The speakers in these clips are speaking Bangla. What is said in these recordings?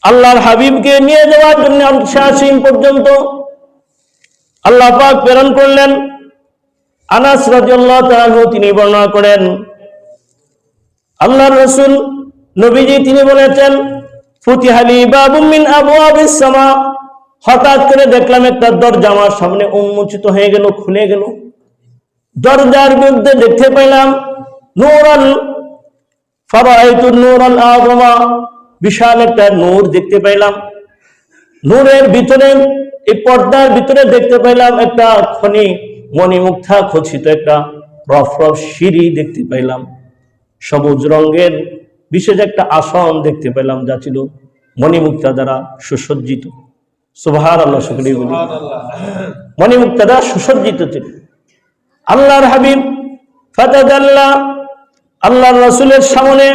আল্লাহর হাবিবকে নিয়ে যাওয়ার জন্য শাসিম পর্যন্ত আল্লাহ পাক প্রেরণ করলেন। আনাস রাদিয়াল্লাহু তাআলা তিনি বর্ণনা করেন, আল্লাহর রাসূল নবীজি তিনি বলেছেন, ফুতিহালি বাবুম মিন আবওয়াবিস সামা, হঠাৎ করে দেখলাম একটা দরজা আমার সামনে উন্মোচিত হয়ে গেল, খুলে গেল। দরজার মধ্যে দেখতে পেলাম নূরাল ফারাআইতুন নূরাল আযমা, বিশাল একটা নূর দেখতে পেলাম। নূরের ভিতরে এই পর্দার ভিতরে দেখতে পেলাম একটা খনি মণিমুক্তা খচিত একটা রফরফ সিঁড়ি দেখতে পেলাম। সবুজ রঙের বিশেষ একটা আসন দেখতে পেলাম, যা ছিল মণিমুক্তা দ্বারা সুসজ্জিত। সুবহানাল্লাহ, শুকরিয়া বলি। মণিমুক্তা দ্বারা সুসজ্জিত ছিল। আল্লাহর হাবিব ফাতাদাল্লা, আল্লাহর রাসূলের সামনে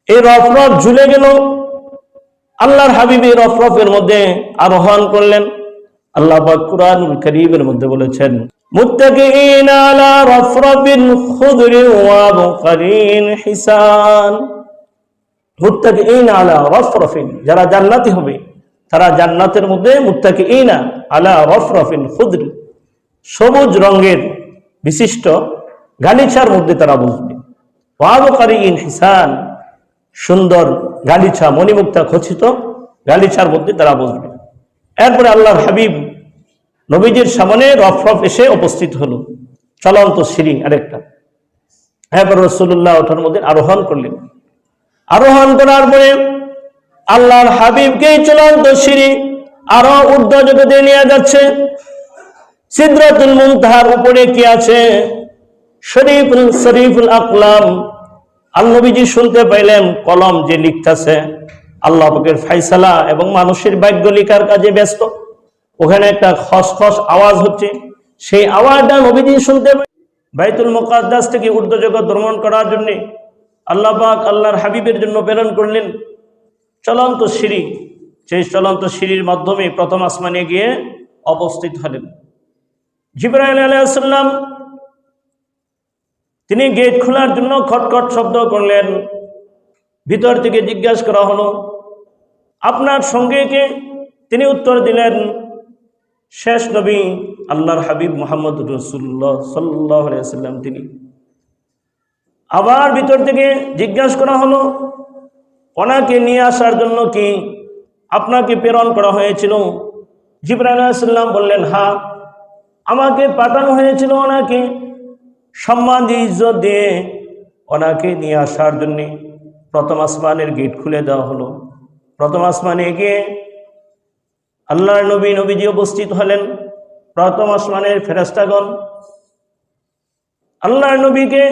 এই রফরফ ঝুলে গেল। আল্লাহর হাবিব এই রফরফের মধ্যে আরোহণ করলেন। আল্লাহ পাক কুরআনুল কারীমের মধ্যে বলেছেন, মুত্তাকিইনা আলা রফরফিন খুদরিন ওয়া আবকারিন হিসান। মুত্তাকিইনা আলা রফরফিন, যারা জান্নাতি হবে তারা জান্নাতের মধ্যে মুত্তাকিইনা আলা রফরফিন খুদরি, সবুজ রঙের বিশিষ্ট গালিচার মধ্যে তারা বসবে। ওয়া আবকারিন হিসান, সুন্দর গালিচা মণিমুক্তা খচিত গালিচার মধ্যে তারা বসবে। এরপরে আল্লাহর হাবিব নবীজির সামনে রফরফ এসে উপস্থিত হলো, চলন্ত সিঁড়ি আরেকটা। এরপর রাসূলুল্লাহ ওঠার মধ্যে আরোহণ করলেন। আরোহণ করার পরে আল্লাহর হাবিবকে চলন্ত সিঁড়ি আরো ঊর্ধ্ব জগতে নিয়ে যাচ্ছে। সিদরাতুল মুনতাহার উপরে কি আছে? শরীফুল আকলাম। আল্লাহ নবীজি শুনতে পাইলেন কলম যে লিখতেছে আল্লাহ পাকের ফায়সালা এবং মানুষের ভাগ্য লিখার কাজে ব্যস্ত। ওখানে একটা খসখস আওয়াজ হচ্ছে, সেই আওয়াজটা নবীজি শুনতে পাইলেন। বাইতুল মুকাদ্দাস থেকে ঊর্ধ্ব জগৎ ভ্রমণ করার জন্য আল্লাহ পাক আল্লাহর হাবিবের জন্য প্রেরণ করলেন চলন্ত সিঁড়ি। সেই চলন্ত সিঁড়ির মাধ্যমে প্রথম আসমানে গিয়ে উপস্থিত হলেন জিবরাইল আলাইহিস সালাম। তিনি গেট খোলার জন্য খটখট শব্দ করলেন। ভিতর থেকে জিজ্ঞাসা করা হলো, আপনার সঙ্গে কে? তিনি উত্তর দিলেন, শেষ নবী আল্লাহর হাবিব মুহাম্মদ রাসূলুল্লাহ সাল্লাল্লাহু আলাইহি ওয়াসাল্লাম তিনি। আবার ভিতর থেকে জিজ্ঞাসা করা হলো, ওনাকে নিয়ে আসার জন্য কি আপনাকে প্রেরণ করা হয়েছিল? জিবরাইল আলাইহিস সালাম বললেন, হ্যাঁ, আমাকে পাঠানো হয়েছিল ওনাকে সম্মান দিয়ে ইজ্জত দিয়ে ওনাকে নিয়ে আসার জন্যে। প্রথম আসমানের গেট খুলে দেওয়া হলো। প্রথম আসমানে গিয়ে আল্লাহর নবীজি উপস্থিত হলেন। প্রথম আসমানের ফেরেশতাগণ আল্লাহর নবীকে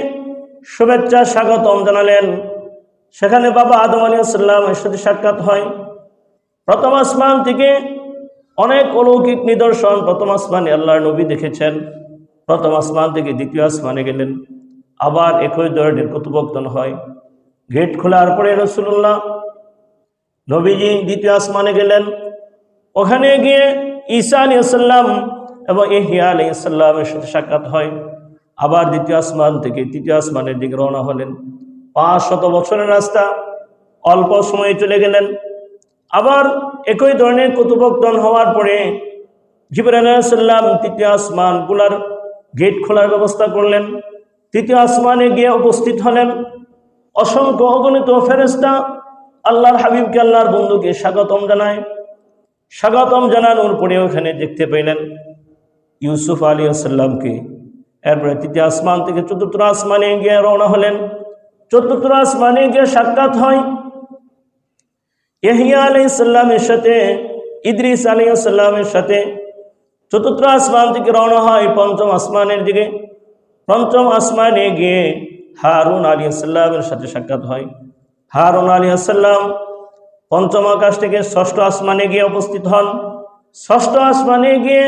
শুভেচ্ছা স্বাগতম জানালেন। সেখানে বাবা আদম আলাইহিস সালামের সাথে সাক্ষাৎ হয়। প্রথম আসমান থেকে অনেক অলৌকিক নিদর্শন প্রথম আসমানে আল্লাহর নবী দেখেছেন। প্রথম আসমান থেকে দ্বিতীয় আসমানে গেলেন, আবার একই ধরনের কথোপকথন হয়। গেট খোলার পরে রাসূলুল্লাহ নবীজি দ্বিতীয় আসমানে গেলেন। ওখানে গিয়ে ঈসা আলাইহিস সালাম এবং ইহইয়া আলাইহিস সালামের সাথে সাক্ষাৎ হয়। আবার দ্বিতীয় আসমান থেকে তৃতীয় আসমানের দিকে রওনা হলেন। 500 বছরের রাস্তা অল্প সময়ে চলে গেলেন। আবার একই ধরনের কথোপকথন হওয়ার পরে জিবরাইল আলাইহিস সালাম তৃতীয় আসমানগুলোর গেট খোলার ব্যবস্থা করলেন। তৃতীয় আসমানে গিয়ে উপস্থিত হলেন। অসংখ্য অগণিত ফেরেশতা আল্লাহর হাবিবকে আল্লাহর বন্ধুকে স্বাগতম জানায়। স্বাগতম জানানোর পরে ওখানে দেখতে পেলেন ইউসুফ আলাইহিস সালামকে। এরপরে তৃতীয় আসমান থেকে চতুর্থ আসমানে গিয়ে রওনা হলেন। চতুর্থ আসমানে গিয়ে সাক্ষাৎ হয় ইহইয়া আলাইহিস সালামের সাথে, ইদ্রিস আলাইহিস সালামের সাথে। চতুর্থ আসমান থেকে রওনা হয় পঞ্চম আসমানের দিকে। পঞ্চম আসমানে গিয়ে হারুন আলাইহিস সালামের সাথে সাক্ষাৎ হয়। হারুন আলাইহিস সালাম পঞ্চম আকাশ থেকে ষষ্ঠ আসমানে গিয়ে উপস্থিত হন। ষষ্ঠ আসমানে গিয়ে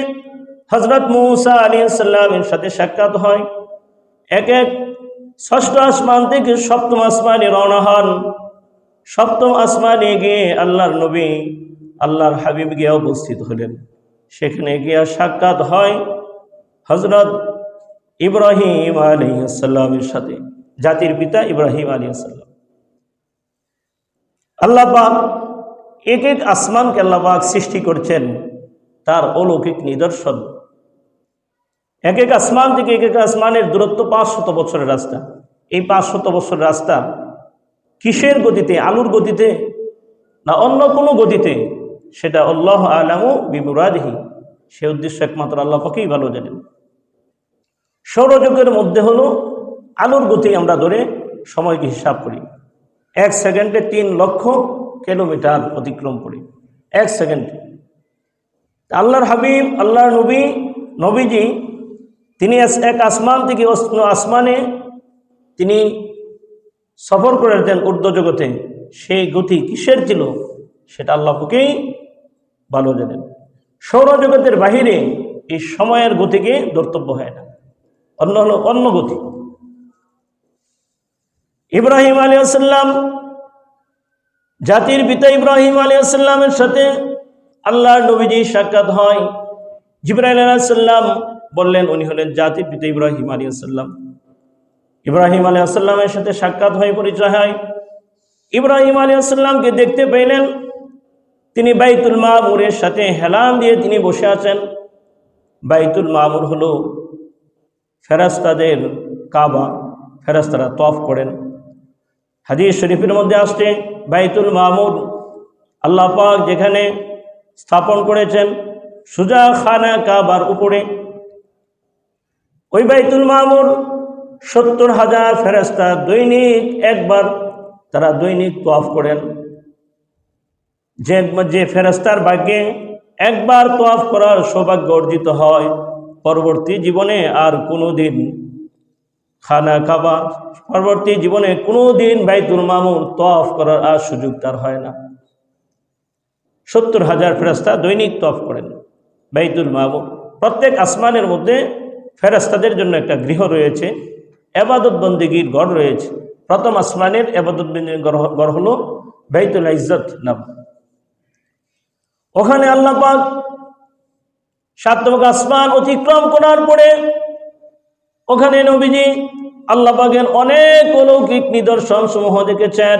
হযরত মূসা আলাইহিস সালামের সাথে সাক্ষাৎ হয়। ষষ্ঠ আসমান থেকে সপ্তম আসমানে রওনা হন। সপ্তম আসমানে গিয়ে আল্লাহর নবী আল্লাহর হাবিব গিয়ে উপস্থিত হলেন। সেখানে গিয়ে সাক্ষাৎ হয় হযরত ইব্রাহিম আলাইহিস সালামের সাথে, জাতির পিতা ইব্রাহিম আলাইহিস সালাম। আল্লাহ পাক এক এক আসমানকে আল্লাহ পাক সৃষ্টি করছেন তার অলৌকিক নিদর্শন। এক এক আসমান থেকে এক এক আসমানের দূরত্ব 500 বছরের রাস্তা। এই 500 বছরের রাস্তা কিসের গতিতে, আলুর গতিতে না অন্য কোনো গতিতে, সেটা আল্লাহু আ'লামু বিমুরাদিহি, সে উদ্দেশ্য একমাত্র আল্লাহ পাকই ভালো জানেন। সৌরজগতের মধ্যে হলো আলুর গতি আমরা ধরে সময়কে হিসাব করি, 1 সেকেন্ডে 3 লক্ষ কিলোমিটার অতিক্রম করি 1 সেকেন্ডে। আল্লাহর হাবিব, আল্লাহর নবীজি তিনি এক আসমান থেকে অন্য আসমানে তিনি সফর করেছেন ঊর্ধ্ব জগতে। সেই গতি কিসের ছিল সেটা আল্লাহ পাকই ভালো জানেন। সৌরজগতের বাহিরে এই সময়ের গতিকে ধর্তব্য হয় না, অন্য গতি। ইব্রাহিম আলাইহিস সালাম, জাতির পিতা ইব্রাহিম আলাইহিস সালামের সাথে আল্লাহর নবীজি সাক্ষাৎ হয়। জিবরাইল আলাইহিস সালাম বললেন উনি হলেন জাতির পিতা ইব্রাহিম আলাইহিস সালাম। ইব্রাহিম আলাইহিস সালামের সাথে সাক্ষাৎ হয়, পরিচয় হয়। ইব্রাহিম আলাইহিস সালামকে দেখতে পেলেন, তিনি বাইতুল মামুরের সাথে হেলান দিয়ে তিনি বসে আছেন। বাইতুল মামুর হলো ফেরেশতাদের কাবা, ফেরেশতারা তওয়াফ করেন। হাদিস শরীফের মধ্যে আসছে বাইতুল মামুর আল্লাহ পাক যেখানে স্থাপন করেছেন সুজা খানা কাবার উপরে, ওই বাইতুল মামুর 70,000 ফেরেশতা দৈনিক একবার তারা দৈনিক তওয়াফ করেন। যে ফেরেশতার ভাগ্যে একবার তওয়াফ করার সৌভাগ্য অর্জিত হয়, পরবর্তী জীবনে আর কোনোদিন খানা কাবা, পরবর্তী জীবনে কোনোদিন বাইতুল মামুর তওয়াফ করার আর সুযোগ তার হয় না। 70,000 ফেরেশতা দৈনিক তওয়াফ করেন বাইতুল মামুর। প্রত্যেক আসমানের মধ্যে ফেরেশতাদের জন্য একটা গৃহ রয়েছে, ইবাদত বন্দেগীর ঘর রয়েছে। প্রথম আসমানের ইবাদত বন্দেগীর ঘর হলো বাইতুল ইজ্জত নাম। ওখানে আল্লাহ পাক 7 নম্বর আসমান অতিক্রম করার পরে ওখানে নবীজি আল্লাহ পাকের অনেক অলৌকিক নিদর্শন সমূহ দেখেছেন,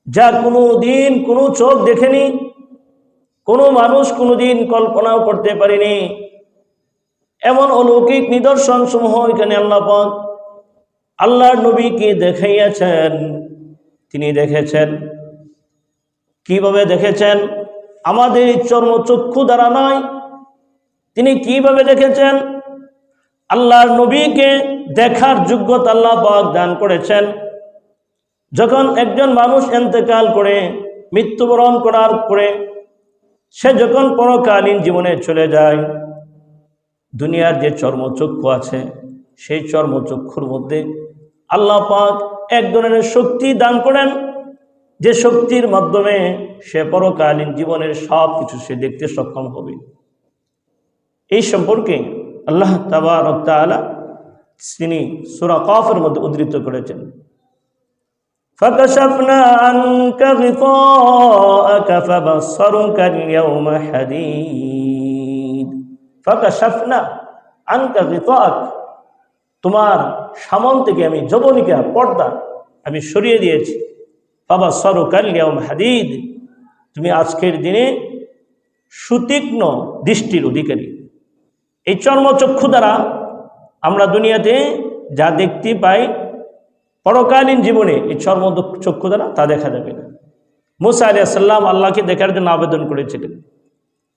যা কোনোদিন কোনো চোখ দেখেনি, কোনো মানুষ কোনোদিন কল্পনাও করতে পারেনি। এমন অলৌকিক নিদর্শন সমূহ এখানে আল্লাহ পাক আল্লাহর নবীকে দেখাইয়াছেন। তিনি দেখেছেন, কিভাবে দেখেছেন? আমাদের চর্মচক্ষু দ্বারা নয়। তিনি কিভাবে দেখেছেন? আল্লাহর নবীকে দেখার যোগ্যতা আল্লাহ পাক দান করেছেন। যখন একজন মানুষ ইন্তেকাল করে মৃত্যুবরণ করার পরে সে যখন পরকালীন জীবনে চলে যায়, দুনিয়ার যে চর্মচক্ষু আছে সেই চর্মচক্ষুর মধ্যে আল্লাহ পাক এক ধরনের শক্তি দান করেন, যে শক্তির মাধ্যমে সে পরকালীন জীবনের সব কিছু সে দেখতে সক্ষম হবে। এই সম্পর্কে আল্লাহ তাবারক ওয়া তাআলা তিনি সূরা কাফের মধ্যে উদ্ধৃত করেছেন, ফাকাশাফনা আনকা গিতাআকা ফাবাসসারুকা আল-ইয়াওমা হাদীদ। ফাকাশাফনা আনকা গিতাআক, তোমার সামন থেকে আমি যবনিকা পর্দা আমি সরিয়ে দিয়েছি। ফাবাসসারুকা আল-ইয়াওমা হাদীদ, তুমি আজকের দিনে সুতীক্ষ্ণ দৃষ্টির অধিকারী। এই চর্মচক্ষু দ্বারা আমরা দুনিয়াতে যা দেখতে পাই, পরকালীন জীবনে এই চর্মচক্ষু দ্বারা তা দেখা যাবে না। মুসা আলাইহিস সালাম আল্লাহকে দেখার জন্য আবেদন করেছিলেন।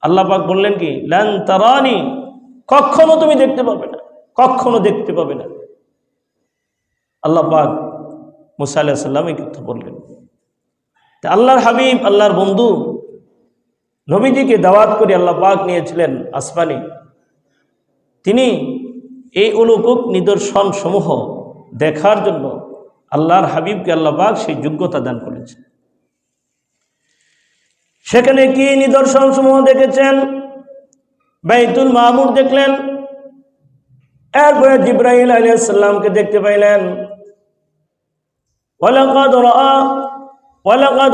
আল্লাহ পাক বললেন কি, লান তারানি, কখনো তুমি দেখতে পাবে না, কখনো দেখতে পাবে না। আল্লাহ পাক মুসা আলাইহিস সালাম এই কথা বললেন। আল্লাহর হাবিব, আল্লাহর বন্ধু নবীজিকে দাওয়াত করে আল্লাহ পাক নিয়েছিলেন আসমানে। তিনি এই অলৌকিক নিদর্শন সমূহ দেখার জন্য আল্লাহর হাবিবকে আল্লাহ পাক সেই যোগ্যতা দান করেছেন। সেখানে কি নিদর্শন সমূহ দেখেছেন? বাইতুল মামুর দেখলেন, এরপরে জিবরাইল আলাইহিস সালামকে দেখতে পাইলেন। ওয়ালাকাদ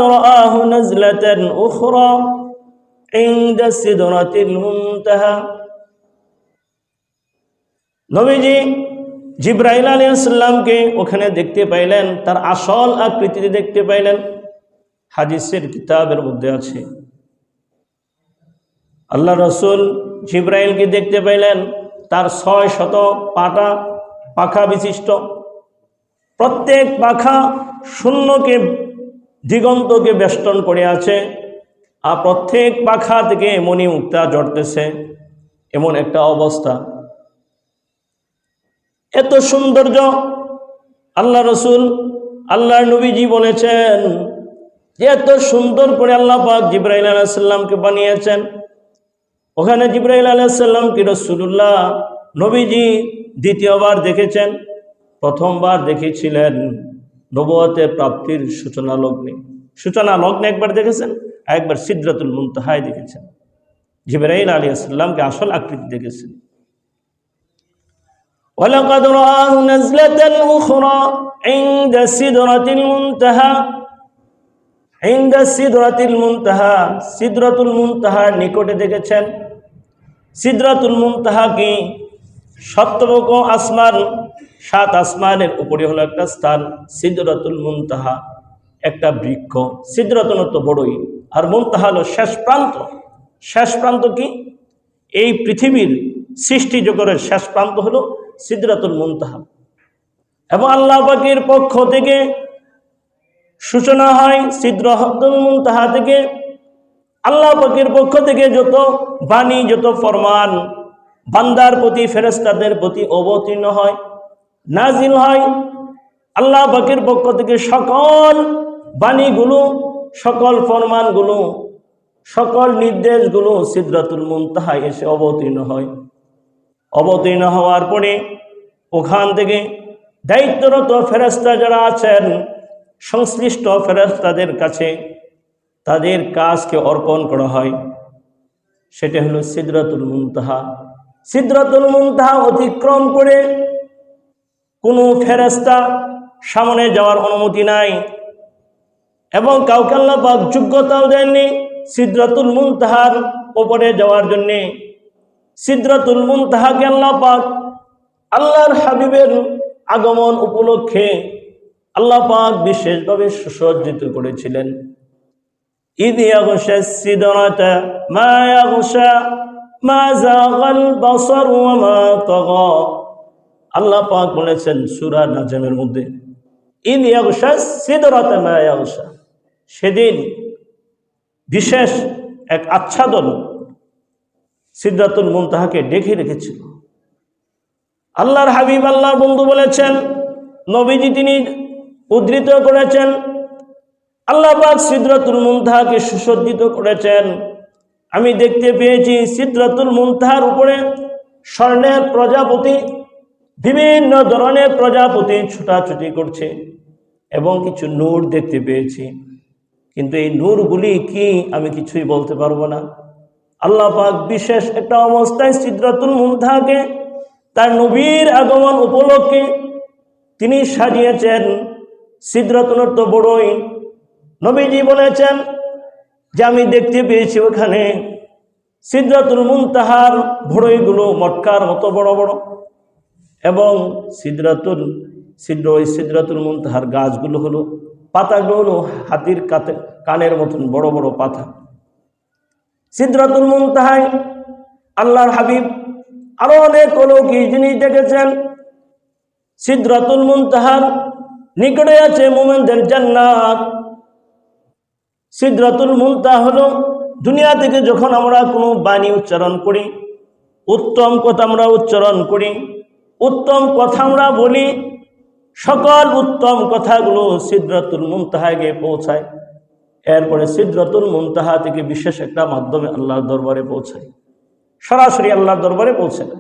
রাআহু নাজলাতান উখরা ইনদা সিদরাতিল মুনতাহা। নবীজি জিবরাইল আলাইহিস সালামকে ওখানে দেখতে পাইলেন, তার আসল আকৃতিতে দেখতে পাইলেন। হাদিসের কিতাবের মধ্যে আছে। আল্লাহ রসুল জিব্রাইলকে দেখতে পাইলেন, তার 600 পাখা বিশিষ্ট, প্রত্যেক পাখা শূন্যকে দিগন্তকে বেষ্টন করে আছে, আর প্রত্যেক পাখা থেকে মণিমুক্তা ঝরতেছে, এমন একটা অবস্থা। এত সৌন্দর্য আল্লাহ রসুল আল্লাহ নবীজি বলেছেন যে এত সুন্দর করে আল্লাহ পাক জিবরাইল আলাইহিস সালামকে বানিয়েছেন। ওখানে জিবরাইল আলাইহিস সালামকে রাসূলুল্লাহ নবীজি দ্বিতীয়বার দেখেছেন, প্রথমবার দেখেছিলেন নবুয়তের প্রাপ্তির সূচনা লগ্নে একবার দেখেছেন, একবার সিদরাতুল মুনতাহায় দেখেছেন। জিবরাইল আলাইহিস সালামকে আসল আকৃতি দেখেছেন। ওয়ালাকাদ রাআহু নাজলাতান উখরা ইনদা সিদরাতিল মুনতাহা, ইনদা সিদরাতিল মুনতাহা, সিদরাতুল মুনতাহার নিকটে দেখেছেন। সিদরাতুল মুনতাহা কি? সপ্তমক আসমান, 7 আসমানের উপরে হলো একটা স্থান সিদরাতুল মুনতাহা, একটা বৃক্ষ। সিদরাতুল তো বড়ই, আর মুনতাহা হলো শেষ প্রান্ত। শেষ প্রান্ত কি? এই পৃথিবীর সৃষ্টি জগতের শেষ প্রান্ত হলো সিদরাতুল মুনতাহা। এবং আল্লাহ পাকের পক্ষ থেকে সূচনা হয় সিদরাতুল মুনতাহা থেকে। আল্লাহ পাকের পক্ষ থেকে যত বাণী, যত ফরমান বান্দার প্রতি, ফেরেশতাদের প্রতি অবতীর্ণ হয়, নাজিল হয়, আল্লাহ পাকের পক্ষ থেকে সকল বাণীগুলো, সকল ফরমানগুলো, সকল নির্দেশগুলো সিদরাতুল মুনতাহায় এসে অবতীর্ণ হয়। অবতীর্ণ হওয়ার পরে ওখান থেকে দায়িত্বরত ফেরেশতা যারা আছেন, সংশ্লিষ্ট ফেরেশতাদের কাছে তাদের কাজকে অর্পণ করা হয়। সেটা হলো সিদরাতুল মুনতাহা। সিদরাতুল মুনতাহা অতিক্রম করে কোনো ফেরেশতা সামনে যাওয়ার অনুমতি নাই, এবং কাউকে আল্লাহ পাক যোগ্যতাও দেননি সিদরাতুল মুনতাহার উপরে যাওয়ার জন্যে। সিদরাতুল মুনতাহাকে আল্লাহ পাক আল্লাহর হাবিবের আগমন উপলক্ষে আল্লাহ পাক বিশেষভাবে সুসজ্জিত করেছিলেন। ইয ইয়াগশা সিদরাতা মা ইয়াগশা মা যাগাল বাসার ওয়া মা তাগা। আল্লাহ পাক বলেছেন সূরা নাজমের মধ্যে, ইয ইয়াগশা সিদরাতা মা ইয়াগশা, সেদিন বিশেষ এক আচ্ছাদন সিদরাতুল মুনতাহাকে ঢেকে রেখেছিল। আল্লাহর হাবিব, আল্লাহর বন্ধু বলেছেন, নবীজি তিনি উদ্ধৃত করেছেন, আল্লাহ পাক সিদরাতুল মুনতাহাকে সুসজ্জিত করেছেন। আমি দেখতে পেয়েছি সিদরাতুল মুনতাহার উপরে স্বর্ণের প্রজাপতি, বিভিন্ন ধরনের প্রজাপতি ছুটাছুটি করছে, এবং কিছু নূর দেখতে পেয়েছি, কিন্তু এই নূরগুলি কি আমি কিছুই বলতে পারবো না। আল্লাহ পাক বিশেষ একটা অবস্থায় সিদরাতুল মুনতাহাকে তার নবীর আগমন উপলক্ষে তিনি সাজিয়েছেন। সিদরাতুল তো বড়ই, নবীজি বলেছেন যে আমি দেখতে পেয়েছি ওখানে সিদরাতুল মুনতাহার বড়ইগুলো মটকার মতো বড় বড়, এবং সিদরাতুল মুনতাহার গাছগুলো হলো, পাতাগুলো হলো হাতির কানের মতন বড় বড় পাতা। সিদরাতুল মুনতাহায় আল্লাহর হাবিব আরো অনেক অলৌকিক জিনিস দেখেছেন। সিদরাতুল মুনতাহার নিকটে আছে মুমিনদের জান্নাত। সিদরাতুল মুনতাহা হলো দুনিয়া থেকে যখন আমরা কোনো বাণী উচ্চারণ করি, উত্তম কথা আমরা উচ্চারণ করি, উত্তম কথা আমরা বলি, সকল উত্তম কথাগুলো সিদরাতুল মুনতাহায় গিয়ে পৌঁছায়। এরপরে সিদরাতুল মুনতাহা থেকে বিশেষ একটা মাধ্যমে আল্লাহর দরবারে পৌঁছায়, সরাসরি আল্লাহর দরবারে পৌঁছে না,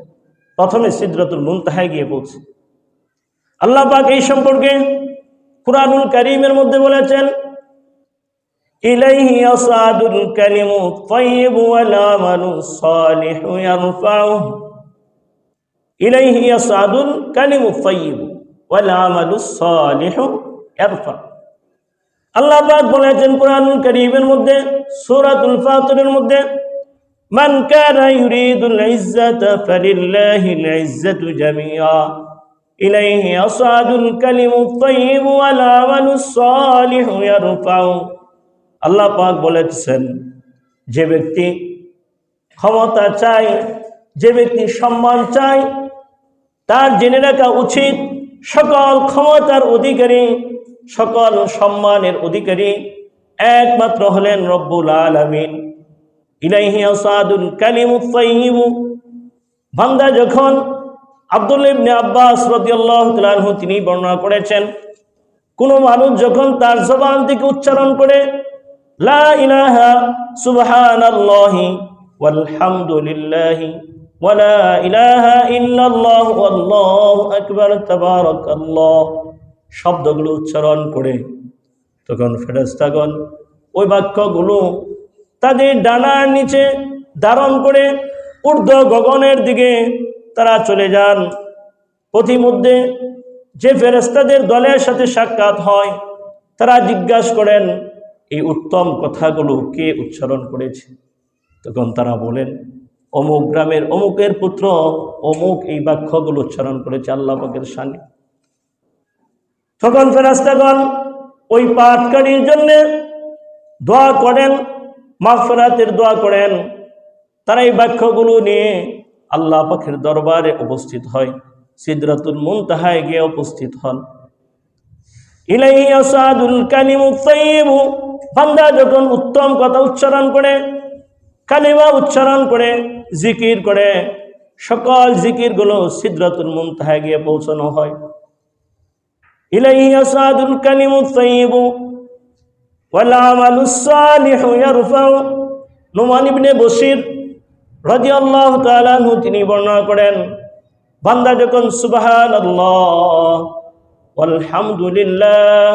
প্রথমে সিদরাতুল মুনতাহায় গিয়ে পৌঁছে। আল্লাহ পাক এই সম্পর্কে কুরআনুল কারীমের মধ্যে বলেছেন, ইলাইহি ইয়াসাদুল কালিমু তাইয়্যিবু ওয়াল আমালু সালিহু ইয়ারফাউহু। ইলাইহি ইয়াসাদুল কালিমু তাইয়্যিবু ওয়াল আমালু সালিহু ইয়ারফাউহু। আল্লাহ পাক বলেছেন কুরআনুল কারীমের মধ্যে সূরাতুল ফাতিরের মধ্যে, মান কানা ইউরিদুল ইজ্জাতা ফালিল্লাহিল ইজ্জাতু জামিআ ইলাইহি ইয়াসাদুল কালিমু তাইয়্যিবু ওয়াল আমালু সালিহু ইয়ারফাউহু। আল্লাহ পাক বলেছেন, যে ব্যক্তি ক্ষমতা চায়, যে ব্যক্তি সম্মান চায়, তার জেনে রাখা উচিত সকল ক্ষমতার অধিকারী, সকল সম্মানের অধিকারী একমাত্র হলেন রব্বুল আলামিন। ইলাইহি ইয়াসাদুল কালিমুত তাইয়্যিব। বান্দা যখন আব্দুল্লাহ ইবনে আব্বাস রাদিয়াল্লাহু তাআলা আনহু তিনি বর্ণনা করেছেন, কোন মানুষ যখন তার জবান থেকে উচ্চারণ করে লা ইলাহা সুবহানাল্লাহি ওয়াল হামদুলিল্লাহি ওয়া লা ইলাহা ইল্লাল্লাহু আল্লাহু আকবার তাবারাকাল্লাহ শব্দগুলো উচ্চারণ করে, তখন ফেরেশতাগণ ওই বাক্যগুলো তাদের ডানার নিচে ধারণ করে ঊর্ধ্ব গগনের দিকে তারা চলে যান। পথিমধ্যে যে ফেরেশতাদের দলের সাথে সাক্ষাৎ হয়, তারা জিজ্ঞাসা করেন, এই উত্তম কথাগুলো কে উচ্চারণ করেছে? তখন তারা বলেন, অমুক গ্রামের অমুকের পুত্র অমুক এই বাক্যগুলো উচ্চারণ করেছে আল্লাহ পাকের শানে। তখন ফেরেশতাগণ ওই পাঠকারীর জন্য দোয়া করেন, মাগফিরাতের দোয়া করেন। তারা এই বাক্যগুলো নিয়ে আল্লাহ পাকের দরবারে উপস্থিত হয়, সিদরাতুল মুনতাহায় গিয়ে উপস্থিত হন। ইলাইহি ইয়াসাদুল কালিমুত তাইয়্যিব। বান্দা যখন উত্তম কথা উচ্চারণ করে, কালিমা উচ্চারণ করে, জিকির করে, সকল জিকিরগুলো সিদরাতুল মুনতাহায় গিয়ে পৌঁছানো হয়। ইলাইহি ইয়াসাদুল কালিমুত তাইয়্যিব ওয়াল আমালুস সালিহু ইয়ারফাউ। নুমান ইবনে বশির রাদিয়াল্লাহু তাআলা আনহু তিনি বর্ণনা করেন, বান্দা যখন সুবহানাল্লাহ ওয়াল হামদুলিল্লাহ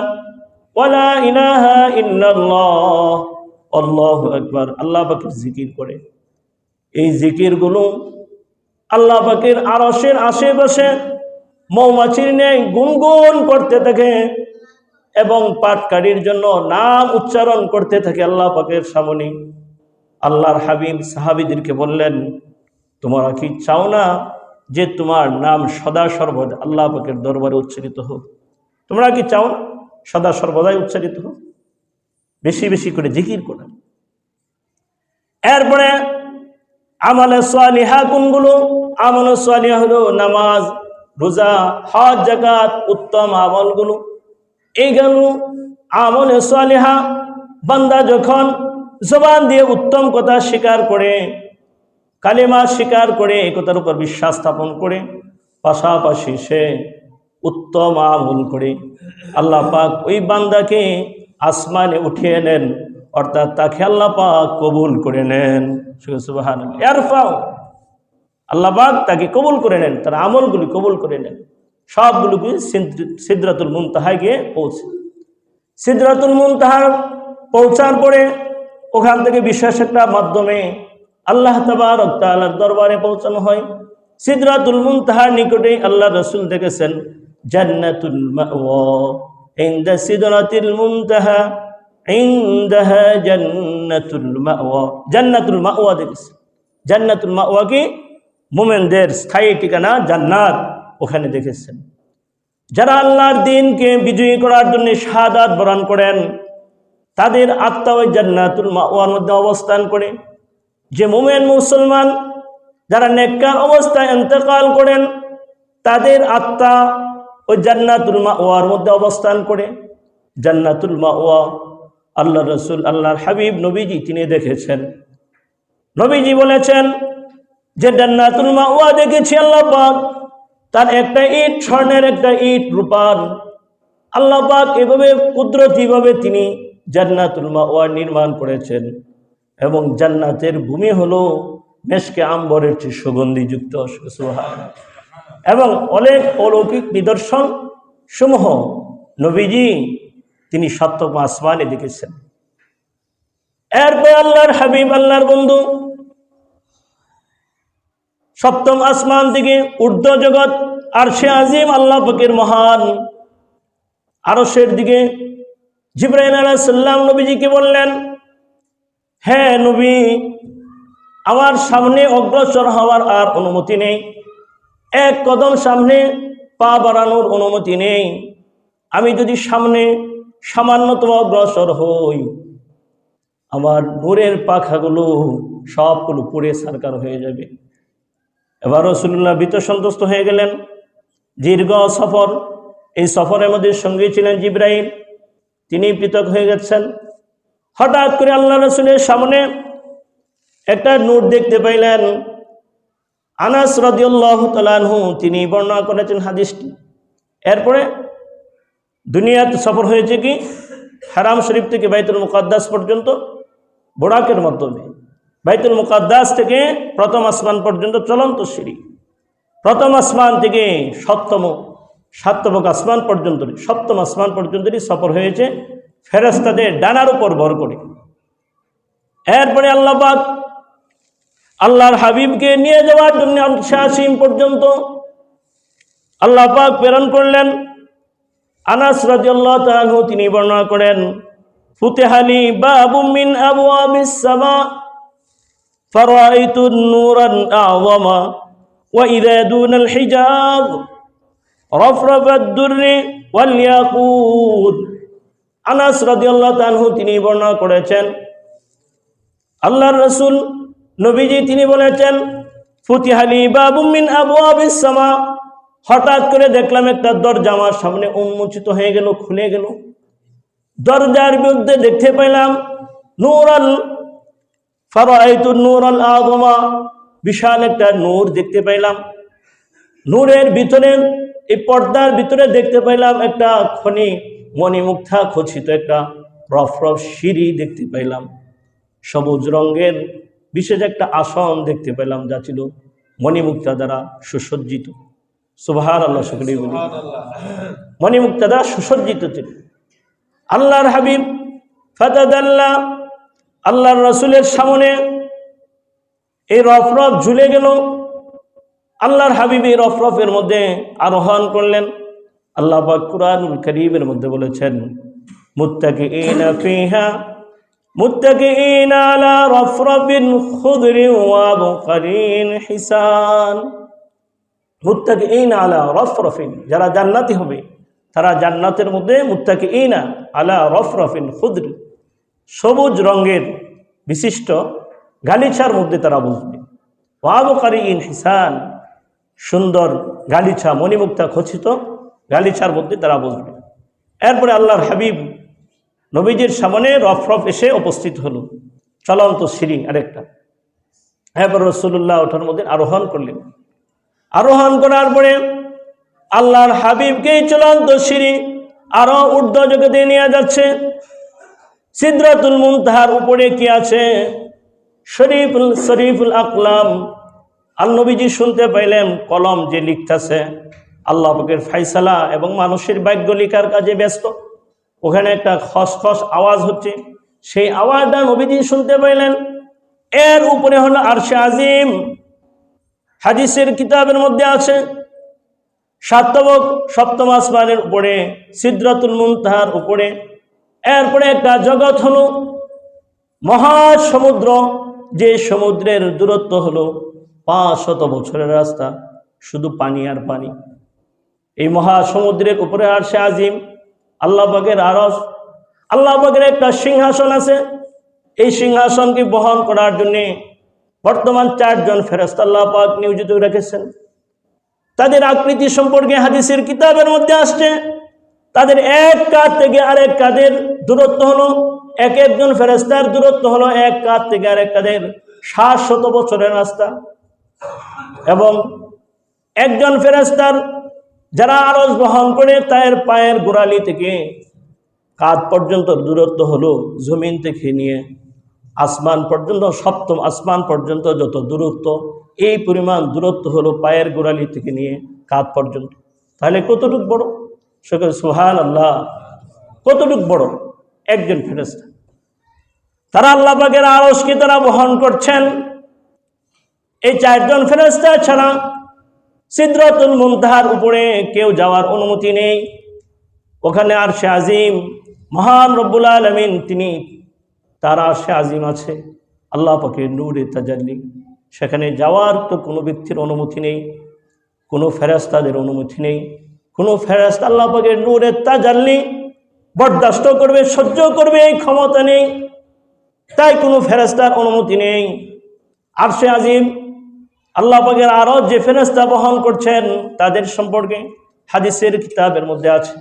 ওয়া লা ইলাহা ইল্লাল্লাহ আল্লাহু আকবার আল্লাহ পাকের জিকির করে, এই জিকিরগুলো আল্লাহ পাকের আরশের আশেপাশে মৌমাছির ন্যায় গুনগুন করতে থাকে এবং পাঠকারীর জন্য নাম উচ্চারণ করতে থাকে আল্লাহ পাকের সামনে। আল্লাহর হাবিব সাহাবীদেরকে বললেন, তোমরা কি চাও না যে তোমার নাম সদা সর্বদা আল্লাহ পাকের দরবারে উচ্চারিত হোক? তোমরা কি চাও না সদা সর্বদাই উচ্চারিত হোক? বেশি বেশি করে জিকির করেন। এরপরে আমলে সালিহা কোনগুলো? আমলে সালিহা হলো নামাজ, রোজা, হজ, যাকাত, উত্তম আমলগুলো। এইগুলো আমলে সালিহা। বান্দা যখন জবান দিয়ে উত্তম কথা স্বীকার করে, কালিমা স্বীকার করে, একতার উপর বিশ্বাস স্থাপন করে, পাশাপাশি সে উত্তম আমল করে, আল্লাহ পাক ওই বান্দাকে আসমানে উঠিয়ে নেন, অর্থাৎ তাকে আল্লাহ পাক কবুল করে নেন। সুবহানাল্লাহ। ইয়ারফাউ, আল্লাহ পাক তাকে কবুল করে নেন, তার আমলগুলি কবুল করে নেন, সবগুলোকে সিদরাতুল মুনতাহায় গিয়ে পৌঁছে। সিদরাতুল মুনতাহা পৌঁছার পরে ওখান থেকে বিশেষ একটা মাধ্যমে আল্লাহ তাবারক তাআলার দরবারে পৌঁছানো হয়। সিদরাতুল মুনতাহার নিকটে আল্লাহ রাসূল দেখেছেন জান্নাতুল মাওয়া ইনদা সিদরাতিল মুনতাহা ইনদাহা জান্নাতুল মাওয়া। জান্নাতুল মাওয়া দেখেছেন। জান্নাতুল মাওয়া কি? মুমিনদের স্থায়ী ঠিকানা জান্নাত, ওখানে দেখেছেন। যারা আল্লাহর দ্বীনকে বিজয়ী করার জন্য শাহাদাত বরণ করেন, তাদের আত্মা ওই জান্নাতুল মাওয়ার মধ্যে অবস্থান করে। যে মুমিন মুসলমান যারা নেককার অবস্থায় ইন্তেকাল করেন, তাদের আত্মা ওই জান্নাতুল মাওয়ার মধ্যে অবস্থান করে। জান্নাতুল মাওয়া আল্লাহ রাসূল, আল্লাহর হাবিব নবীজি তিনি দেখেছেন। নবীজি বলেছেন যে জান্নাতুল মাওয়া দেখেছি আল্লাহ পাক, তার একটা ইট স্বর্ণের, একটা ইট রূপার। আল্লাহ পাক এভাবে কুদরতিভাবে তিনি জান্নাতুল মাওয়া নির্মাণ করেছেন এবং জান্নাতের ভূমি হলো মেশকে আম্বরের চেয়ে সুগন্ধিযুক্ত। সুবহানাল্লাহ। এবং অনেক অলৌকিক নিদর্শন সমূহ নবীজি তিনি সপ্তম আসমানে দেখেছেন। এরপর আল্লাহর হাবিব, আল্লাহর বন্ধু সপ্তম আসমান থেকে ঊর্ধ্ব জগৎ আরশে আজিম আল্লাহ পাকের মহান আরশের দিকে জিবরাইল আলাইহিস সালাম নবীজিকে বললেন, হে নবী, আমার সামনে অগ্রসর হওয়ার আর অনুমতি নেই, এক কদম সামনে পা বাড়ানোর অনুমতি নেই। আমি যদি সামনে সামান্যতম অগ্রসর হই, আমার নূরের পাখাগুলো সবগুলো পুড়ে ছারখার হয়ে যাবে। এবার রাসূলুল্লাহ ভীত সন্ত্রস্ত হয়ে গেলেন। দীর্ঘ সফর, এই সফরের মধ্যে সঙ্গী ছিলেন জিবরাইল, তিনি পৃথক হয়ে গেছেন। হঠাৎ করে আল্লাহ রাসূলের সামনে একটা নূর দেখতে পাইলেন। আনাস রাদিয়াল্লাহু তাআলা আনহু তিনি বর্ণনা করেছেন হাদিসটি। এরপরে দুনিয়াতে সফর হয়েছে কি হারাম শরীফ থেকে বাইতুল মুকাদ্দাস পর্যন্ত বোরাকের মাধ্যমে, বাইতুল মুকাদ্দাস থেকে প্রথম আসমান পর্যন্ত চলন্ত সিঁড়ি, প্রথম আসমান থেকে সাতবক আসমান পর্যন্ত, সপ্তম আসমান পর্যন্ত সফর হয়েছে ফেরেশতাদের ডানার উপর ভর করে। এরপরে আল্লাহ পাক আল্লাহর হাবিবকে নিয়ে যাওয়ার জন্য আরশ-ই-আসীম পর্যন্ত আল্লাহ পাক প্রেরণ করলেন। আনাস রাদিয়াল্লাহু তাআলা আনহু তিনি বর্ণনা করেন, ফুতিহালি বাবুম মিন আবওয়াবিস সামা ফারাআইতু নূরান আ'যামা ওয়া ইযা দুনাল হিজাব রাফরাফাদ দুররি ওয়াল ইয়াকুত। আনাস রাদিয়াল্লাহু তাআলা আনহু তিনি বর্ণনা করেছেন, আল্লাহর রাসূল নবীজি তিনি বলেছেন, ফুতিহালি বাবুম মিন আবওয়াবিস সামা, হঠাৎ করে দেখলাম একটা দরজা আমার সামনে উন্মোচিত হয়ে গেল, খুলে গেল। দরজার মধ্যে দেখতে পেলাম নূরাল ফারাআইতু নূরাল আযমা, বিশাল একটা নূর দেখতে পেলাম। নূরের ভিতরে, এই পর্দার ভিতরে দেখতে পেলাম একটা খনি মণিমুক্তা খচিত একটা রফরফ সিঁড়ি দেখতে পেলাম। সবুজ রঙের বিশেষ একটা আসন দেখতে পেলাম, যা ছিল মণিমুক্তা দ্বারা সুসজ্জিত। সুবহানাল্লাহ, শুকরিয়া বলি। মণিমুক্তা দ্বারা সুসজ্জিত ছিল। আল্লাহর হাবিব ফাতাদাল্লা, আল্লাহর রাসূলের সামনে এই রফরফ ঝুলে গেল। আল্লাহর হাবিব এই রফরফের মধ্যে আরোহণ করলেন। আল্লাহ পাক কুরআনুল কারীমের মধ্যে বলেছেন, মুত্তাকিইনা ফিহা মুত্তাকিইনা আলা রফরফিন খুদরিন ওয়া আবকারিন হিসান। মুত্তাকিইনা আলা রফরফিন, যারা জান্নাতি হবে তারা জান্নাতের মধ্যে মুত্তাকিইনা আলা রফরফিন খুদরি, সবুজ রঙের বিশিষ্ট গালিচার মধ্যে তারা বসবে। ওয়া আবকারিন হিসান, সুন্দর গালিচা মণিমুক্তা খচিত গালিচার মধ্যে তারা বসবে। এরপরে আল্লাহর হাবিব নবীজির সামনে রফরফ এসে উপস্থিত হলো, চলন্ত সিঁড়ি আরেকটা। এরপর রাসূলুল্লাহ ওঠার মধ্যে আরোহণ করলেন। আরোহণ করার পরে আল্লাহর হাবিবকে চলন্ত সিঁড়ি আরো ঊর্ধ্ব জগতে নিয়ে যাচ্ছে। সিদরাতুল মুনতাহার উপরে কি আছে? শরীফুল আকলাম। আর নবীজি শুনতে পাইলেন কলম যে লিখতেছে আল্লাহ পাকের ফাইসালা এবং মানুষের ভাগ্য লিখার কাজে ব্যস্ত। ওখানে একটা খসখস আওয়াজ হচ্ছে, সেই আওয়াজটা নবীজি শুনতে পাইলেন। এর উপরে হলো আরশে আজিম। হাদিসের কিতাবের মধ্যে আছে সপ্তম আসমানের উপরে সিদরাতুল মুনতাহার উপরে। এরপরে একটা জগৎ হলো মহাসমুদ্র, যে সমুদ্রের দূরত্ব হলো 500 বছরের রাস্তা, শুধু পানি আর পানি। এই মহাসমুদ্রের উপরে আরশে আজিম, আল্লাহ পাকের আরশ, আল্লাহ পাকের একটা সিংহাসন আছে। এই সিংহাসনকে বহন করার জন্য বর্তমান 4 জন ফেরেশতা আল্লাহ পাক নিয়োজিত রেখেছেন। তাদের আকৃতি সম্পর্কে হাদিসের কিতাবের মধ্যে আসছে, তাদের এক কাঁধ থেকে আরেক কাঁধের দূরত্ব হলো, এক একজন ফেরেশতার দূরত্ব হলো এক কাঁধ থেকে আরেক কাঁধের 700 বছরের রাস্তা। এবং একজন ফেরেশতার যারা আরশ বহন করে তার পায়ের গোড়ালি থেকে কাঁধ পর্যন্ত দূরত্ব হলো জমিন থেকে নিয়ে আসমান পর্যন্ত, 7ম আসমান পর্যন্ত যত দূরত্ব, এই পরিমাণ দূরত্ব হলো পায়ের গোড়ালি থেকে নিয়ে কাঁধ পর্যন্ত। তাহলে কতটুক বড়? সকল সুবহানাল্লাহ, কতটুক বড় একজন ফেরেশতা। তারা আল্লাহ পাকের আরশকে তারা বহন করছেন। এই 4 জন ফেরেশতা ছাড়া সিদরাতুল মুনতাহার উপরে কেউ যাওয়ার অনুমতি নেই। ওখানে আরশে আজিম, মহান রব্বুল আলামিন তিনি, তার আরশে আজিম আছে, আল্লাহ পাকের নূরে তাজাল্লি। সেখানে যাওয়ার তো কোনো ব্যক্তির অনুমতি নেই, কোনো ফেরেশতাদের অনুমতি নেই। কোনো ফেরেশতা আল্লাহ পাকের নূরে তাজাল্লি বরদাস্ত করবে, সহ্য করবে এই ক্ষমতা নেই। তাই কোনো ফেরেশতার অনুমতি নেই। আরশে আজিম আল্লাহ পাকের আরো যে ফেরেশতা বহন করছেন তাদের সম্পর্কে হাদিসের কিতাবের মধ্যে আছে,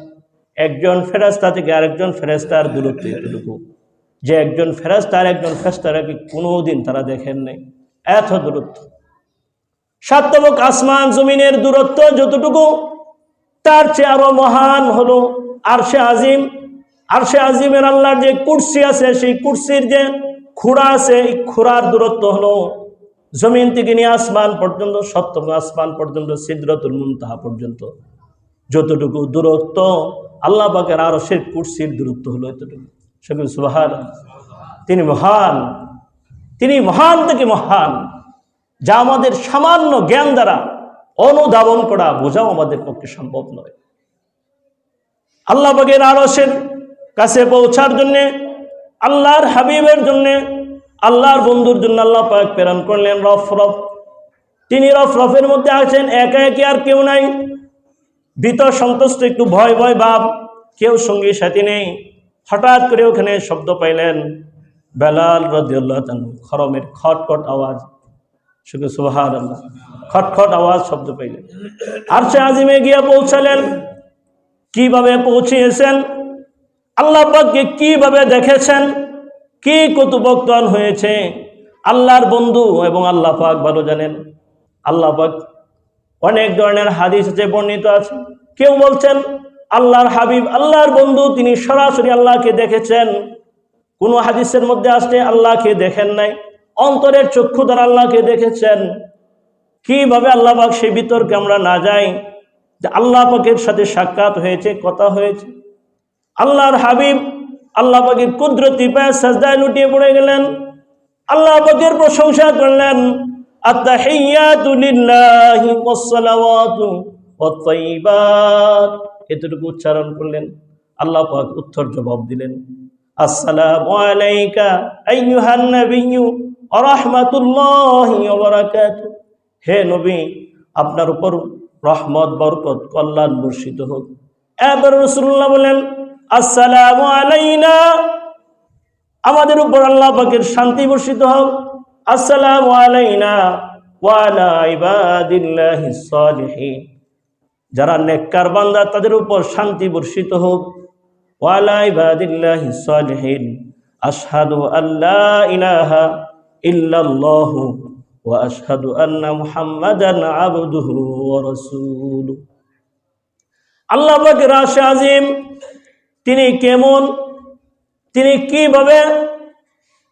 একজন ফেরেশতা থেকে আরেকজন ফেরেশতার দূরত্ব এতটুকু, যে একজন ফেরেশতা আর একজন ফেরেশতাকে কোনোদিন তারা দেখেন নাই, এত দূরত্ব। সাতবক আসমান জমিনের দূরত্ব যতটুকু, তার চেয়ে আরো মহান হলো আরশে আজিম। আরশে আজিমের আল্লাহর যে কুরসি আছে, সেই কুরসির যে খুঁড়া আছে, এই খুঁড়ার দূরত্ব হলো জমিন থেকে নিয়ে আসমান পর্যন্ত, সপ্তম আসমান পর্যন্ত, সিদরাতুল মুনতাহা পর্যন্ত যতটুকু দূরত্ব, আল্লাহ পাকের আরশের কুরসির দূরত্ব হলো এতটুকু। সকল সুবহানাল্লাহ। তিনি মহান, তিনি মহান থেকে মহান, যা আমাদের সামান্য জ্ঞান দ্বারা অনুধাবন করা, বোঝাও আমাদের পক্ষে সম্ভব নয়। আল্লাহ পাকের আরশের কাছে পৌঁছার জন্য, আল্লাহর হাবিবের জন্য, আল্লাহর বন্ধুর জন্য আল্লাহ পাক প্রেরণ করলেন রফরফ। তিনি রফরফের মধ্যে আছেন, একা একে আর কেউ নাই, ভীত সন্তুষ্ট একটু ভয় ভয় ভাব, কেউ সঙ্গী সাথী নেই। হঠাৎ করে ওখানে শব্দ পাইলেন, বেলাল রাদিয়াল্লাহু তাআলা খরমের খটখট আওয়াজ, শুধু সুবহানাল্লাহ, খটখট আওয়াজ শব্দ পাইলেন। আরশে আজিমে গিয়ে পৌঁছালেন। কিভাবে পৌঁছিয়েছেন, আল্লাহ পাককে কিভাবে দেখেছেন, কি কতপক্ষণ হয়েছে, আল্লাহর বন্ধু এবং আল্লাহ পাক ভালো জানেন। আল্লাহ পাক অনেক ধরনের হাদিস আছে, বর্ণিত আছে। কেউ বলছেন আল্লাহর হাবিব, আল্লাহর বন্ধু, তিনি সরাসরি আল্লাহকে দেখেছেন। কোন হাদিসের মধ্যে আসছে আল্লাহকে দেখেন নাই, অন্তরের চক্ষু দ্বারা আল্লাহকে দেখেছেন। কিভাবে আল্লাহ পাক, সেই বিতর্কে আমরা না যাই, যে আল্লাহ পাকের সাথে সাক্ষাৎ হয়েছে, কথা হয়েছে। আল্লাহর হাবিব আল্লাহ পাকের কুদরতি পায়ে সাজদায় লুটিয়ে পড়ে গেলেন, আল্লাহ পাকের প্রশংসা করলেন। আত্তাহিয়াতু লিল্লাহি ওয়াসসালাওয়াতু ওয়াত-তাইয়্যিবাত, এতটুকু উচ্চারণ করলেন। আল্লাহ পাক উত্তর জবাব দিলেন, আসসালামু আলাইকা আইয়ুহান নাবিয়্যু ওয়া রাহমাতুল্লাহি ওয়া বারাকাতুহু। হে নবী, আপনার উপর রহমত, বরকত, কল্যাণ বর্ষিত হোক। এবার রাসূলুল্লাহ বলেন, আসসালামু আলাইনা, আমাদের উপর আল্লাহ পাকের শান্তি বর্ষিত হোক। আসসালামু আলাইনা ওয়া আলা ইবাদিল্লাহিস সালিহিন, যারা নেককার বান্দা তাদের উপর শান্তি বর্ষিত হোক। ওয়া আলা ইবাদিল্লাহিস সালিহিন, আশহাদু আল্লা ইলাহা ইল্লাল্লাহু ওয়া আশহাদু আন্না মুহাম্মাদান আবদুহু ওয়া রাসূলুহু। আল্লাহ পাকের আরশে আজিম, তিনি কেমন, তিনি কিভাবে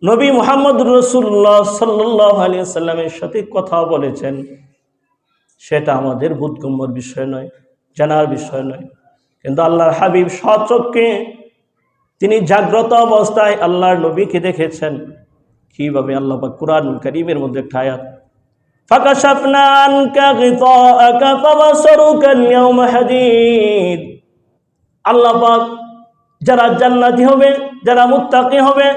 নবী মুহাম্মদুর রাসূলুল্লাহ সাল্লাল্লাহু আলাইহি ওয়াসাল্লামের সাথে কথা বলেছেন, সেটা আমাদের বোধগম্যর বিষয় নয়, জানার বিষয় নয়। কিন্তু আল্লাহর হাবিব স্বচক্ষে তিনি জাগ্রত অবস্থায় আল্লাহর নবীকে দেখেছেন। কিভাবে, আল্লাহ পাক কুরআনুল কারীমের মধ্যে একটা আয়াত, ফাকাশাফনা আনকা গিতাআকা ফাবাসারুকা আল-ইয়াওমা হাদীদ। আল্লাহ পাক যারা জান্নাতি হবে, যারা মুত্তাকি হবে,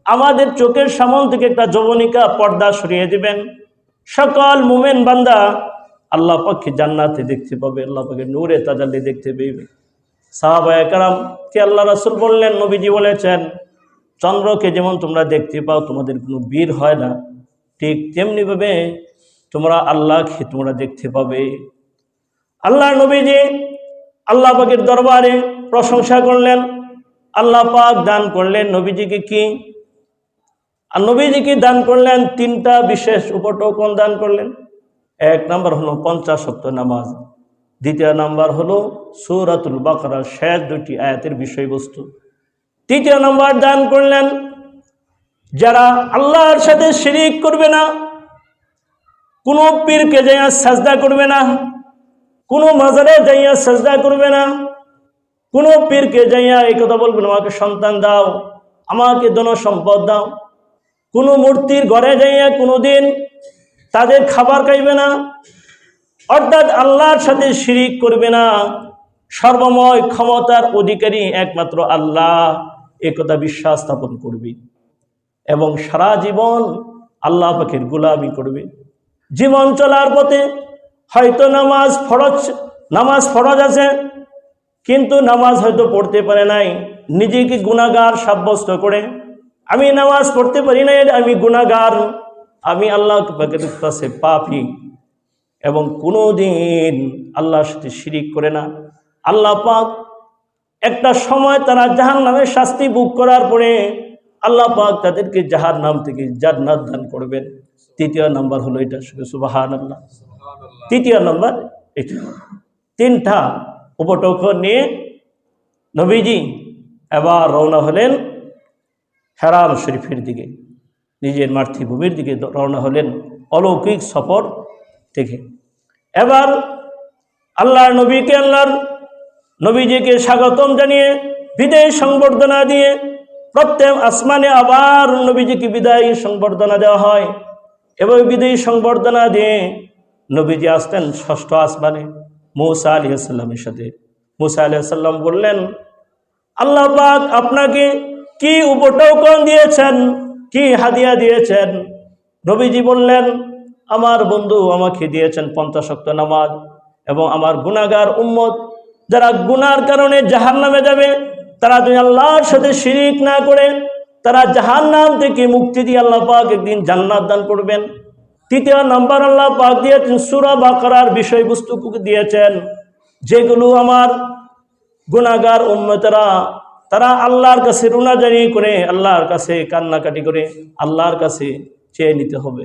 আমাদের চোখের সামনে থেকে একটা যবনিকা পর্দা সরিয়ে দিবেন। সকল মুমিন বান্দা আল্লাহ পাককে জান্নাতে দেখতে পাবে, আল্লাহ পাকের নূরে তাজাল্লি দেখতে পাবে। সাহাবায়ে কেরাম কে আল্লাহ রাসূল বললেন, নবীজি বলেছেন, চন্দ্রকে যেমন তোমরা দেখতে পাও, তোমাদের কোনো বীর হয় না, ঠিক তেমনি ভাবে তোমরা আল্লাহকে তোমরা দেখতে পাবে। আল্লাহ নবীজি আল্লাহ পাকের দরবারে প্রশংসা করলেন। আল্লাহ পাক দান করলেন নবীজিকে কি, আর নবীজিকে দান করলেন তিনটা বিশেষ উপটকন দান করলেন। এক নাম্বার হলো 50 ওয়াক্ত নামাজ, দ্বিতীয় নাম্বার হলো সূরাতুল বাকারার শেষ দুটি আয়াতের বিষয়বস্তু, তৃতীয় নাম্বার দান করলেন যারা আল্লাহর সাথে শিরিক করবে না, কোনো পীরকে যাইয়া সাজদা করবে না, কোনো মাজারে যাইয়া সাজদা করবে না, কোনো পীরকে যাইয়া এই কথা বলবে না আমাকে সন্তান দাও, আমাকে ধন সম্পদ দাও, কোনো মূর্তির ঘরে যাইয়া কোনোদিন তাদের খাবার খাইবে না, অর্থাৎ আল্লাহর সাথে শিরিক করবে না। সর্বময় ক্ষমতার অধিকারী একমাত্র আল্লাহ, একথা বিশ্বাস স্থাপন করবে এবং সারা জীবন আল্লাহ পাকের গোলামি করবে। জীবন চলার পথে হয়তো নামাজ ফরজ আছে, কিন্তু নামাজ হয়তো পড়তে পারে নাই, নিজেকে গুনাহগার সাব্যস্ত করে আমি নামাজ পড়তে পারি না, আমি গুনাহগার, আমি আল্লাহ পাকের কাছে পাপী এবং কোনোদিন আল্লাহর সাথে শিরিক করে না। আল্লাহ পাক একটা সময় তারা জাহান্নামের শাস্তি ভোগ করার পরে আল্লাহ পাক তাদেরকে জাহান্নাম থেকে জান্নাত দান করবেন। তৃতীয় নাম্বার হলো এটা, সুবহানাল্লাহ। তৃতীয় নাম্বার এটা। তিনটা উপটৌকন নিয়ে নবীজি এবার রওনা হলেন হেরাম শরীফের দিকে, নিজের মাতৃভূমির দিকে রওনা হলেন অলৌকিক সফর থেকে। এবার আল্লাহর নবীকে, আল্লাহর নবীজিকে স্বাগতম জানিয়ে বিদায় সংবর্ধনা দিয়ে প্রত্যেক আসমানে আবার নবীজিকে বিদায় সংবর্ধনা দেওয়া হয় এবং বিদায় সংবর্ধনা দিয়ে নবীজি আসতেন ষষ্ঠ আসমানে মূসা আলাইহিস সালামের সাথে। মূসা আলাইহিস সালাম বললেন, আল্লাহ পাক আপনাকে কি উপটৌকন দিয়েছেন, কি হাদিয়া দিয়েছেন? নবীজি বললেন, আমার বন্ধু আমাকে দিয়েছেন 50 ওয়াক্ত নামাজ এবং আমার গুনাহগার উম্মত যারা গুনার কারণে জাহান্নামে যাবে তারা যদি আল্লাহর সাথে শিরিক না করে তারা জাহান্নাম থেকে মুক্তি দিয়ে আল্লাহ পাক একদিন জান্নাত দান করবেন। তৃতীয় নাম্বার আল্লাহ পাক দিয়েছেন সূরা বাকারার বিষয়বস্তু দিয়েছেন, যেগুলো আমার গুনাহগার উম্মতেরা তারা আল্লাহর কাছে রুনাজানি করে, আল্লাহর কাছে কান্নাকাটি করে আল্লাহর কাছে চেয়ে নিতে হবে।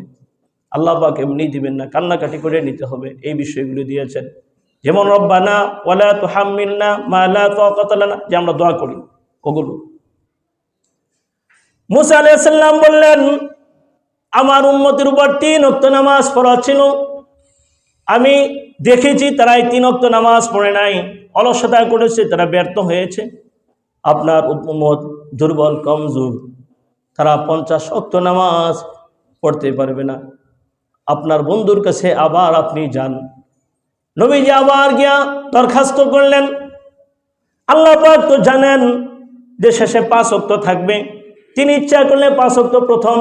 আল্লাহ পাক এমনি দিবেন না, কান্নাকাটি করে নিতে হবে। এই বিষয়গুলো দিয়েছেন, যেমন রব্বানা ওয়ালা তুহাম্মিলনা মা লা তাকাতা লানা, যে আমরা দোয়া করি ওগুলো। মূসা আলাইহিস সালাম বললেন, আমার উম্মতের উপর 3 ওয়াক্ত নামাজ পড়া ছিল, আমি দেখেছি তারা এই 3 ওয়াক্ত নামাজ পড়ে নাই, অলসতা করেছে, তারা ব্যর্থ হয়েছে। আপনার উম্মত দুর্বল কমজোর, তারা 50 ওয়াক্ত নামাজ পড়তে পারবে না। আপনার বন্ধুর কাছে আবার আপনি যান। নবীজি আবার গিয়া দরখাস্ত করলেন। আল্লাহ পাক তো জানেন যে শেষে 5 ওয়াক্ত থাকবে, তিনি ইচ্ছা করলে 5 ওয়াক্ত প্রথম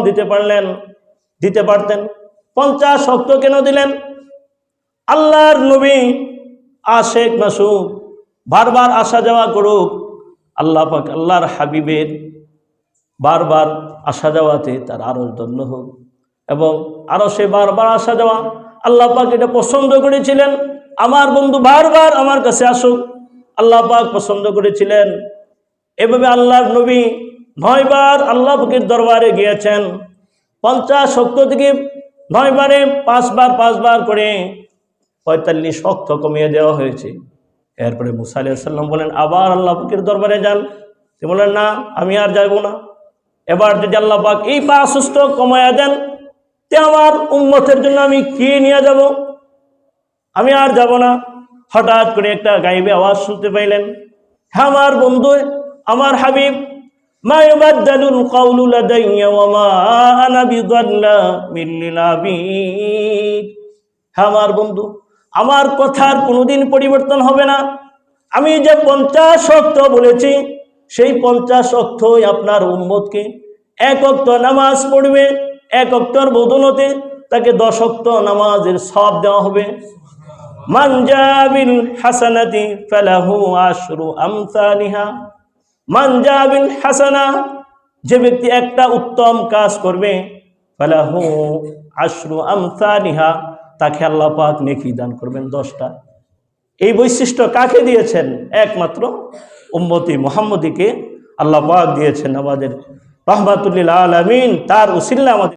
দিতে পারতেন, 50 ওয়াক্ত কেন দিলেন? আল্লাহর নবী আশেক মাসুক বারবার আসা যাওয়া করুক, আল্লাহ পাক আল্লাহর হাবিবের বারবার আসা যাওয়াতে তার আরো ধন্য হোক এবং আরো সে বারবার আসা যাওয়া আল্লাহ পাক এটা পছন্দ করেছিলেন। আমার বন্ধু বারবার আমার কাছে আসুক, আল্লাহ পাক পছন্দ করেছিলেন। এভাবে আল্লাহর নবী 9 বার আল্লাহ পাকের দরবারে গিয়েছেন। 50 ওয়াক্ত থেকে 9 বারে 5 বার করে 45 ওয়াক্ত কমিয়ে দেওয়া হয়েছে। এরপরে মূসা আলাইহিস সালাম বলেন, আবার আল্লাহ পাকের দরবারে যান। তিনি বলেন, না আমি আর যাব না। এবার যদি আল্লাহ পাক এই 5 ওয়াক্ত কমায়া দেন তে আমার উম্মতের জন্য আমি কি নিয়ে যাব? আমি আর যাব না। হঠাৎ করে একটা গায়েবী আওয়াজ শুনতে পাইলেন, হ্যাঁ আমার বন্ধু, আমার হাবিব, মা ইউবাদদালুল কাউলু লাদাইয়া ওয়া মা আনা বিযাল্লামিল লিল আবিদ। হ্যাঁ আমার বন্ধু, আমার কথার কোনোদিন পরিবর্তন হবে না। আমি যে 50 ওয়াক্ত বলেছি সেই 50 ওয়াক্তই আপনার উম্মতকে 1 ওয়াক্ত নামাজ পড়বে, 1 ওয়াক্তর বদলতে তাকে 10 ওয়াক্ত নামাজের সওয়াব দেওয়া হবে। মান জাবিল হাসানাতি ফালাহু আশরু আমসালিহা। মান জাবিল হাসানা, যে ব্যক্তি একটা উত্তম কাজ করবে, ফালাহু আশরু আমসালিহা, তাকে আল্লাহ পাক নেকি দান করবেন 10টা। এই বৈশিষ্ট্য কাকে দিয়েছেন? একমাত্র উম্মতি মুহাম্মদীকে আল্লাহ পাক দিয়েছেন। আমাদের রহমাতুল লিল আলামিন, তার উসিলা আমাদের